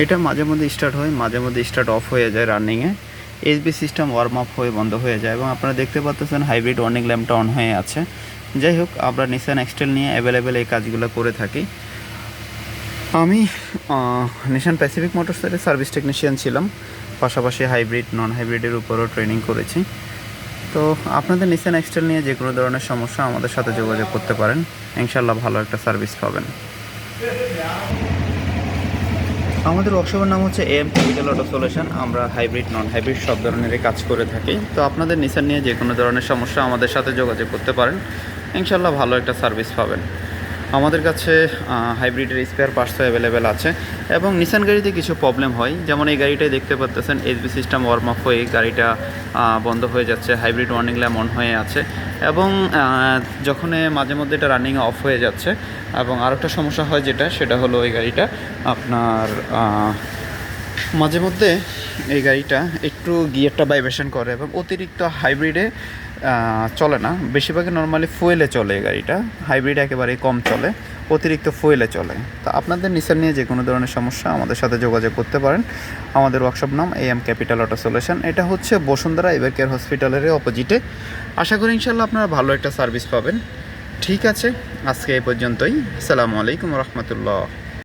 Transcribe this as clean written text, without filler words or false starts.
এটা মাঝে মধ্যে স্টার্ট হয়, মাঝে মধ্যে স্টার্ট অফ হয়ে যায় রানিংয়ে। এসবি সিস্টেম ওয়ার্ম আপ হয়ে বন্ধ হয়ে যায় এবং আপনারা দেখতে পাচ্ছেন হাইব্রিড ওয়ার্নিং ল্যাম্পটা অন হয়ে আছে। যাই হোক, আমরা নিসান এক্সটেল নিয়ে অ্যাভেলেবেল এই কাজগুলো করে থাকি। আমি নিসান প্যাসিফিক মোটরসের সার্ভিস টেকনিশিয়ান ছিলাম, পাশাপাশি হাইব্রিড নন হাইব্রিডের উপরও ট্রেনিং করেছি। তো আপনাদের নিসান এক্সটেল নিয়ে যে কোনো ধরনের সমস্যা আমাদের সাথে যোগাযোগ করতে পারেন, ইনশাল্লাহ ভালো একটা সার্ভিস পাবেন। আমাদের ওয়ার্কশপের নাম হচ্ছে AM ক্যাপিটাল অটো সলিউশন। আমরা হাইব্রিড নন হাইব্রিড সব ধরনেরই কাজ করে থাকি। তো আপনাদের নিসান নিয়ে যে কোনো ধরনের সমস্যা আমাদের সাথে যোগাযোগ করতে পারেন, ইনশাল্লাহ ভালো একটা সার্ভিস পাবেন। আমাদের কাছে হাইব্রিডের স্পেয়ার পার্টসও অ্যাভেলেবেল আছে এবং নিসান গাড়িতে কিছু প্রবলেম হয়, যেমন এই গাড়িটাই দেখতে পাচ্ছেন এসবি সিস্টেম ওয়ার্ম আপ হয়ে গাড়িটা বন্ধ হয়ে যাচ্ছে, হাইব্রিড ওয়ার্নিং ল্যাম্প অন হয়ে আছে এবং যখন মাঝে মধ্যে এটা রানিং অফ হয়ে যাচ্ছে। এবং আরেকটা সমস্যা হয় সেটা হলো এই গাড়িটা আপনার মাঝে মধ্যে এই গাড়িটা একটু গিয়ারটা ভাইব্রেশন করে এবং অতিরিক্ত হাইব্রিডে চলে না, বেশিরভাগই নর্মালি ফুয়েলে চলে এই গাড়িটা। হাইব্রিড একেবারেই কম চলে, অতিরিক্ত ফুয়েলে চলে। তো আপনাদের নিসান নিয়ে যে কোনো ধরনের সমস্যা আমাদের সাথে যোগাযোগ করতে পারেন। আমাদের ওয়ার্কশপ নাম AM ক্যাপিটাল অটো সলিউশন। এটা হচ্ছে বসুন্ধরা এভার কেয়ার হসপিটালের অপোজিটে। আশা করি ইনশাল্লাহ আপনারা ভালো একটা সার্ভিস পাবেন। ঠিক আছে, আজকে এই পর্যন্তই। আসসালামু আলাইকুম রহমতুল্লাহ।